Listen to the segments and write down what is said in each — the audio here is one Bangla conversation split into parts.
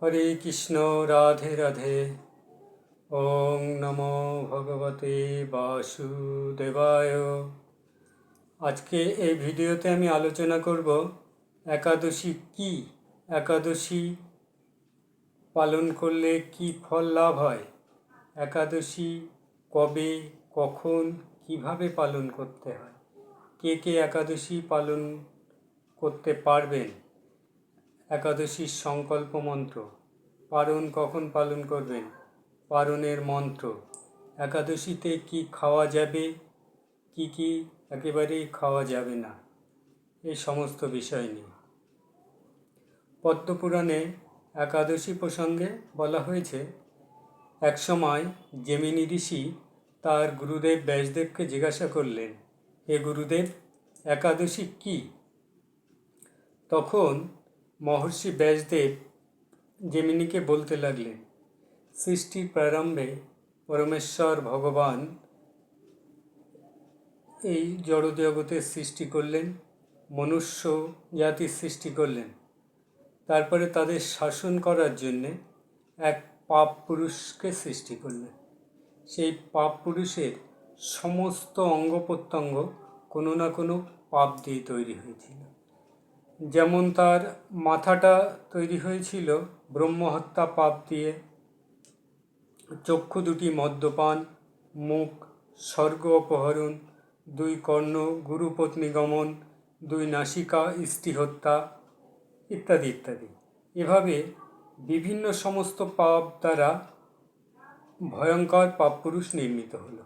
হরে কৃষ্ণ, রাধে রাধে। ওং নমো ভগবতে বাসুদেবায়। আজকে এই ভিডিওতে আমি আলোচনা করব একাদশী কি, একাদশী পালন করলে কি ফল লাভ হয়, একাদশী কবে, কখন, কিভাবে পালন করতে হয়, কে কে একাদশী পালন করতে পারবেন, একাদশীর সংকল্প মন্ত্র, পারণ কখন পালন করবেন, পারণের মন্ত্র, একাদশীতে কি খাওয়া যাবে, কি কি একেবারেই খাওয়া যাবে না, এই সমস্ত বিষয় নিয়ে পদ্মপুরাণে একাদশী প্রসঙ্গে বলা হয়েছে, একসময় জেমিনি ঋষি তার গুরুদেব ব্যাসদেবকে জিজ্ঞাসা করলেন, হে গুরুদেব, একাদশী কি? তখন মহর্ষি ব্যাসদেব জেমিনিকে বলতে লাগলেন, সৃষ্টির প্রারম্ভে পরমেশ্বর ভগবান এই জড়জগতের সৃষ্টি করলেন, মনুষ্য জাতির সৃষ্টি করলেন। তারপরে তাদের শাসন করার জন্যে এক পাপ পুরুষকে সৃষ্টি করলেন। সেই পাপ পুরুষের সমস্ত অঙ্গ প্রত্যঙ্গ কোনো না কোনো পাপ দিয়ে তৈরি হয়েছিল। যেমন তার মাথাটা তৈরি হয়েছিল ব্রহ্মহত্যা পাপ দিয়ে, চক্ষু দুটি মদ্যপান, মুখ স্বর্গ অপহরণ, দুই কর্ণ গুরুপত্নী গমন, দুই নাসিকা স্ত্রী হত্যা ইত্যাদি ইত্যাদি। এভাবে বিভিন্ন সমস্ত পাপ দ্বারা ভয়ঙ্কর পাপ পুরুষ নির্মিত হল।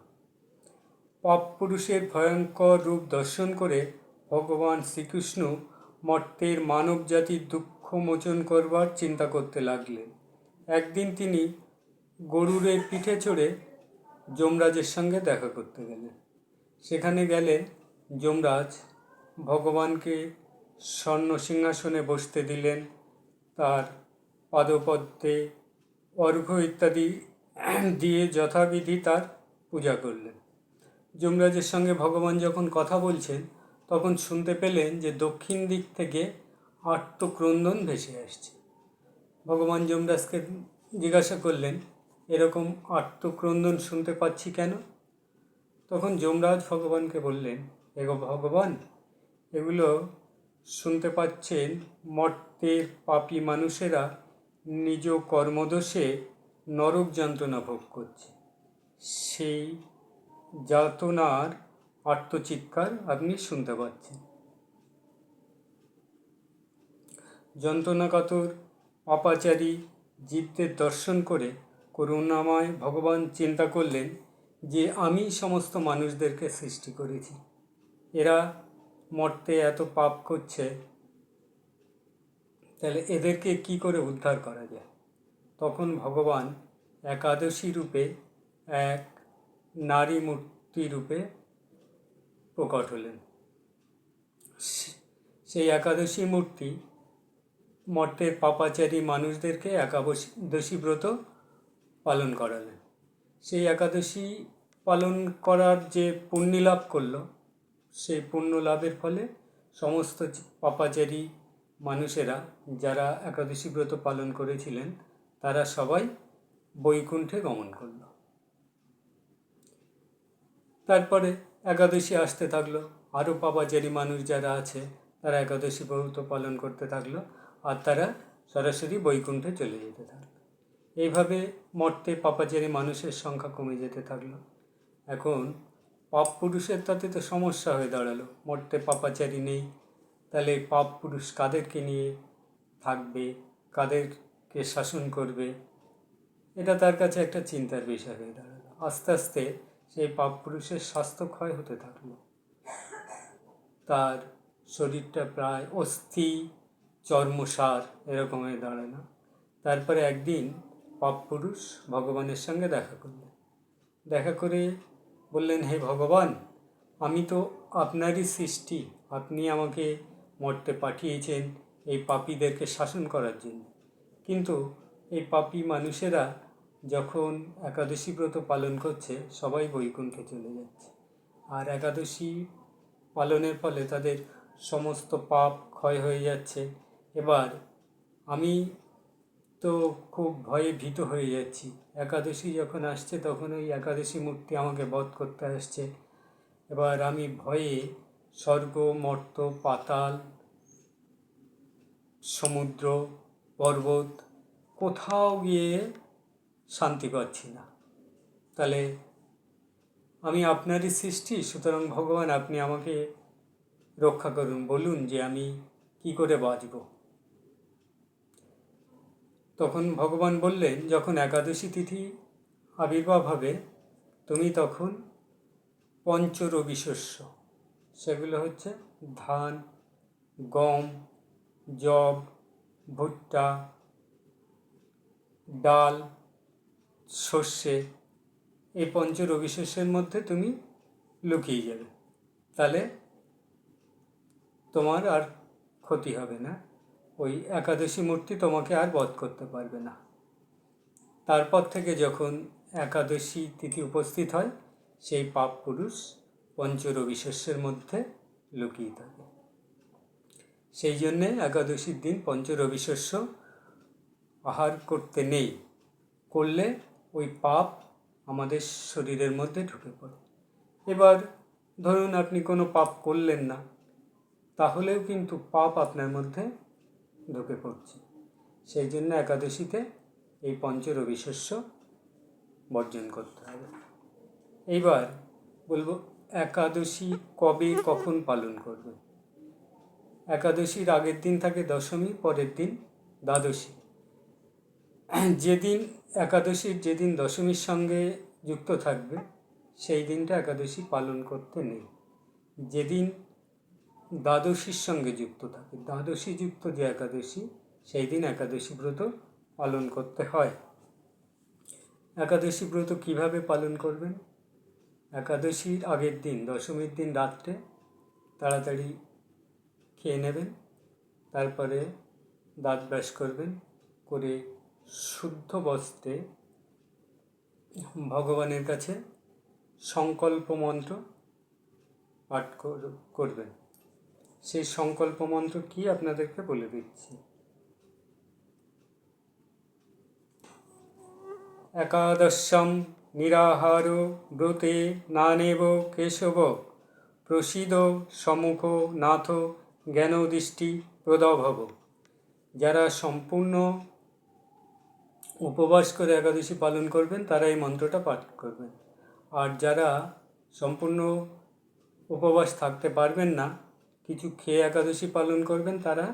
পাপ পুরুষের ভয়ঙ্কর রূপ দর্শন করে ভগবান শ্রীকৃষ্ণ মর্ত্যের মানব জাতির দুঃখ মোচন করবার চিন্তা করতে লাগলেন। একদিন তিনি গরুরের পিঠে চড়ে যমরাজের সঙ্গে দেখা করতে গেলেন। সেখানে গেলে যমরাজ ভগবানকে স্বর্ণ সিংহাসনে বসতে দিলেন, তার পাদপদ্মে অর্ঘ্য ইত্যাদি দিয়ে যথাবিধি তার পূজা করলেন। যমরাজের সঙ্গে ভগবান যখন কথা বলছেন, তখন শুনতে পেলেন যে দক্ষিণ দিক থেকে আর্তক্রন্দন ভেসে আসছে। ভগবান যমরাজকে জিজ্ঞাসা করলেন, এরকম আর্তক্রন্দন শুনতে পাচ্ছি কেন? তখন যমরাজ ভগবানকে বললেন, ভগবান, এগুলো শুনতে পাচ্ছেন মর্ত্যের পাপী মানুষেরা নিজ কর্মদোষে নরক যন্ত্রণা ভোগ করছে, সেই যাতনার আর্তচিৎকার আপনি শুনতে পাচ্ছেন। যন্ত্রণাকাতর পাপাচারী জীবদের দর্শন করে করুণাময় ভগবান চিন্তা করলেন যে আমি সমস্ত মানুষদেরকে সৃষ্টি করেছি, এরা মর্তে এত পাপ করছে, তাহলে এদেরকে কি করে উদ্ধার করা যায়? তখন ভগবান একাদশী রূপে এক নারী মূর্তি রূপে প্রকট হলেন। সেই একাদশী মূর্তি মর্তের পাপাচারী মানুষদেরকে একাদশী ব্রত পালন করালেন। সেই একাদশী পালন করার যে পুণ্য লাভ করল, সেই পুণ্য লাভের ফলে সমস্ত পাপাচারী মানুষেরা যারা একাদশী ব্রত পালন করেছিলেন, তারা সবাই বৈকুণ্ঠে গমন করল। তারপরে একাদশী আসতে থাকলো, আরও পাপাচারী মানুষ যারা আছে তারা একাদশী ব্রত পালন করতে থাকলো, আর তারা সরাসরি বৈকুণ্ঠে চলে যেতে থাকলো। এইভাবে মর্তে পাপাচারী মানুষের সংখ্যা কমে যেতে থাকলো। এখন পাপ পুরুষের তাতে তো সমস্যা হয়ে দাঁড়ালো, মর্তে পাপাচারী নেই, তাহলে পাপ পুরুষ কাদেরকে নিয়ে থাকবে, কাদেরকে শাসন করবে? এটা তার কাছে একটা চিন্তার বিষয় হয়ে দাঁড়ালো। আস্তে আস্তে সেই পাপ পুরুষের স্বাস্থ্য ক্ষয় হতে থাকলো, তার শরীরটা প্রায় অস্থি চর্মসার এরকম হয়ে দাঁড়ালো। তারপরে একদিন পাপ পুরুষ ভগবানের সঙ্গে দেখা করলেন। দেখা করে বললেন, হে ভগবান, আমি তো আপনারই সৃষ্টি, আপনি আমাকে মর্তে পাঠিয়েছেন এই পাপীদেরকে শাসন করার জন্য, কিন্তু এই পাপী মানুষেরা যখন একাদশী ব্রত পালন করছে, সবাই বৈকুণ্ঠে চলে যাচ্ছে, আর একাদশী পালনের ফলে তাদের সমস্ত পাপ ক্ষয় হয়ে যাচ্ছে। এবার আমি তো খুব ভয়ে ভীত হয়ে যাচ্ছি। একাদশী যখন আসছে তখন ওই একাদশী মূর্তি আমাকে বধ করতে আসছে। এবার আমি ভয়ে স্বর্গ, মর্ত, পাতাল, সমুদ্র, পর্বত কোথাও গিয়ে শান্তি পাচ্ছি না। তাহলে আমি আপনারই সৃষ্টি, সুতরাং ভগবান আপনি আমাকে রক্ষা করুন, বলুন যে আমি কি করে বাঁচব। তখন ভগবান বললেন, যখন একাদশী তিথি আবির্ভাব হবে তুমি তখন পঞ্চরবি শস্য, সেগুলো হচ্ছে ধান, গম, যব, ভুট্টা, ডাল, সর্ষে, এই পঞ্চরবি শস্যের মধ্যে তুমি লুকিয়ে যাবে। তাহলে তোমার আর ক্ষতি হবে না, ওই একাদশী মূর্তি তোমাকে আর বধ করতে পারবে না। তারপর থেকে যখন একাদশী তিথি উপস্থিত হয় সেই পাপ পুরুষ পঞ্চরবি শস্যের মধ্যে লুকিয়ে থাকে। সেই জন্যে একাদশীর দিন পঞ্চরবি শস্য আহার করতে নেই, করলে ওই পাপ আমাদের শরীরের মধ্যে ঢুকে পড়ে। এবার ধরুন আপনি কোনো পাপ করলেন না, তাহলেও কিন্তু পাপ আপনার মধ্যে ঢুকে পড়ছে। সেই জন্য একাদশীতে এই পঞ্চরবি শস্য বর্জন করতে হবে। এইবার বলবো একাদশী কবে কখন পালন করবে। একাদশীর আগের দিন থাকে দশমী, পরের দিন দ্বাদশী। যেদিন একাদশীর যেদিন দশমীর সঙ্গে যুক্ত থাকবে সেই দিনটা একাদশী পালন করতে নেই। যেদিন দ্বাদশীর সঙ্গে যুক্ত থাকে, দ্বাদশী যুক্ত যে একাদশী, সেই দিন একাদশী ব্রত পালন করতে হয়। একাদশী ব্রত কিভাবে পালন করবেন? একাদশীর আগের দিন দশমীর দিন রাত্রে তাড়াতাড়ি খেয়ে নেবেন, তারপরে দাঁত ব্রাশ করবেন, করে শুদ্ধ বস্ত্রে ভগবানের কাছে সংকল্প মন্ত্র পাঠ করবেন। সেই সংকল্প মন্ত্র কি আপনাদেরকে বলে দিচ্ছি। একাদশম নিরাহার ব্রতে নানেব কেশব, প্রসীদ সম্মুখ নাথ জ্ঞানদৃষ্টি প্রদভব। যারা সম্পূর্ণ উপবাস করে একাদশী পালন করবেন তারা এই মন্ত্রটা পাঠ করবেন। আর যারা সম্পূর্ণ উপবাস থাকতে পারবেন না, কিছু খেয়ে একাদশী পালন করবেন, তারা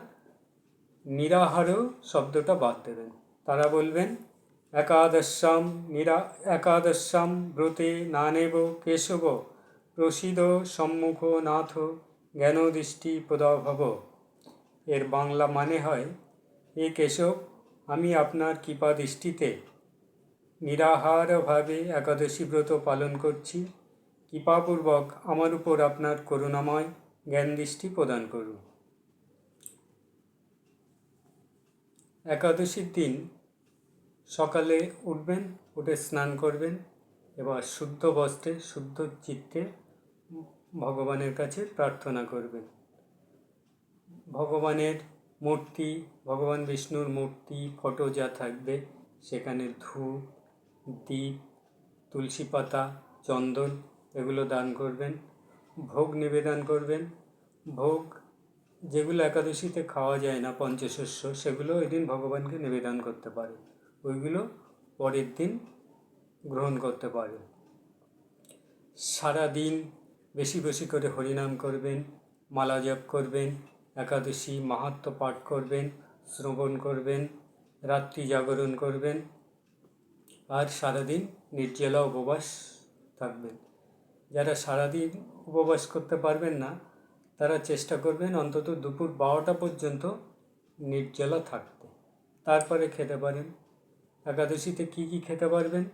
নিরাহারও শব্দটা বাদ দেবেন। তারা বলবেন একাদশাম ব্রতে নানেব কেশব, প্রসীদ সম্মুখ নাথ জ্ঞানদৃষ্টি প্রদভব। এর বাংলা মানে হয়, এ কেশব, আমি আপনার কৃপা দৃষ্টিতে নিরাহারভাবে একাদশী ব্রত পালন করছি, কৃপাপূর্বক আমার উপর আপনার করুণাময় জ্ঞান দৃষ্টি প্রদান করুন। একাদশীর দিন সকালে উঠবেন, উঠে স্নান করবেন, এবার শুদ্ধ বস্ত্রে শুদ্ধ চিত্তে ভগবানের কাছে প্রার্থনা করবেন। ভগবানের মূর্তি, ভগবান বিষ্ণুর মূর্তি, ফটো যা থাকবে সেখানে ধূপ, দীপ, তুলসী পাতা, চন্দন এগুলো দান করবেন। ভোগ নিবেদন করবেন। ভোগ যেগুলো একাদশীতে খাওয়া যায় না, পঞ্চশস্য, সেগুলো ওই দিন ভগবানকে নিবেদন করতে পারে, ওইগুলো পরের দিন গ্রহণ করতে পারে। সারাদিন বেশি বেশি করে হরিনাম করবেন, মালা জপ করবেন, একাদশী মাহাত্ম্য পাঠ করবেন, শ্রবণ করবেন, রাত্রি জাগরণ করবেন, আর সারাদিন নির্জলা উপবাস থাকবেন। যারা সারাদিন উপবাস করতে পারবেন না তারা চেষ্টা করবেন অন্তত দুপুর 12টা পর্যন্ত নির্জলা থাকতে, তারপরে খেতে পারেন। একাদশীতে কী কী খেতে পারবেন?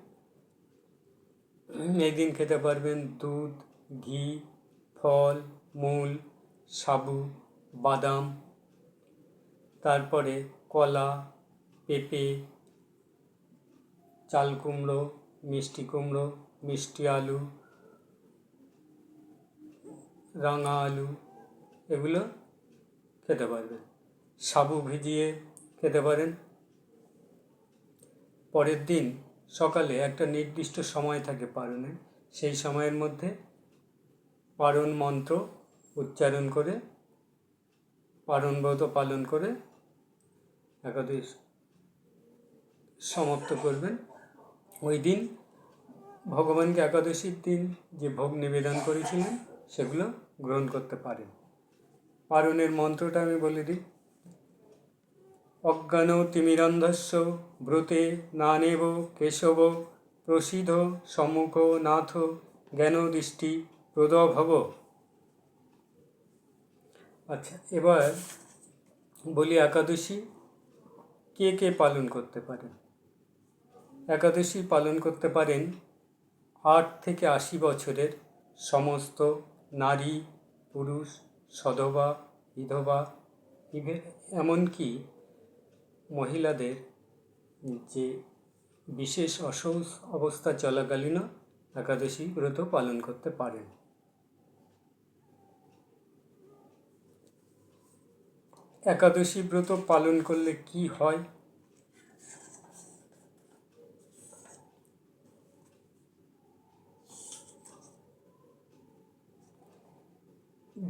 এই দিন খেতে পারবেন দুধ, ঘি, ফল, মূল, সাবু, বাদাম, তারপরে কলা, পেঁপে, চাল কুমড়ো, মিষ্টি কুমড়ো, মিষ্টি আলু, রাঙা আলু, এগুলো খেতে পারবেন। সাবু ভিজিয়ে খেতে পারেন। পরের দিন সকালে একটা নির্দিষ্ট সময় থাকে পারণের, সেই সময়ের মধ্যে পারণ মন্ত্র উচ্চারণ করে পারণ ব্রত পালন করে একাদশ সমাপ্ত করবেন। ওই দিন ভগবানকে একাদশীর দিন যে ভোগ নিবেদন করেছিলেন সেগুলো গ্রহণ করতে পারেন। পারণের মন্ত্রটা আমি বলে দিই। অজ্ঞান তিমিরন্ধস্য ব্রতে নানেব কেশব প্রসিদ্ধ সম্মুখ নাথ জ্ঞান দৃষ্টি প্রদভব। আচ্ছা, এবার বলি একাদশী কে কে পালন করতে পারেন। একাদশী পালন করতে পারেন 8 থেকে 80 বছরের সমস্ত নারী, পুরুষ, সধবা, বিধবা, এমনকি মহিলাদের যে বিশেষ অবস্থা চলাকালীনও একাদশী ব্রত পালন করতে পারেন। একাদশী ব্রত পালন করলে কি হয়?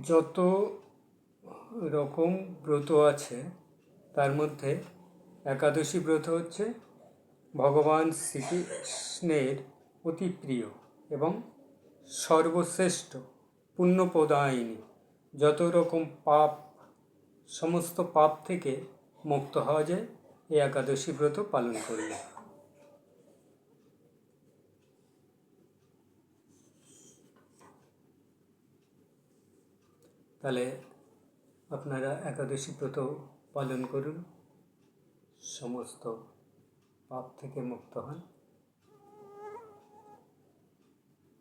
যত রকম ব্রত আছে তার মধ্যে একাদশী ব্রত হচ্ছে ভগবান শ্রীকৃষ্ণের অতি প্রিয় এবং সর্বশ্রেষ্ঠ পুণ্যপ্রদায়িনী। যত রকম পাপ, সমস্ত পাপ থেকে মুক্ত হওয়া যায় এই একাদশী ব্রত পালন করলে। তাহলে আপনারা একাদশী ব্রত পালন করুন, সমস্ত পাপ থেকে মুক্ত হন।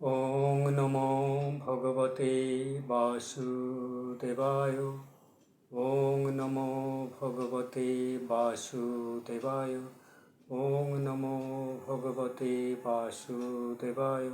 ওং নমো ভগবতে বাসুদেবায়। ওং নমো ভগবতে বাসুদেবায়। ওং নমো ভগবতে বাসুদেবায়।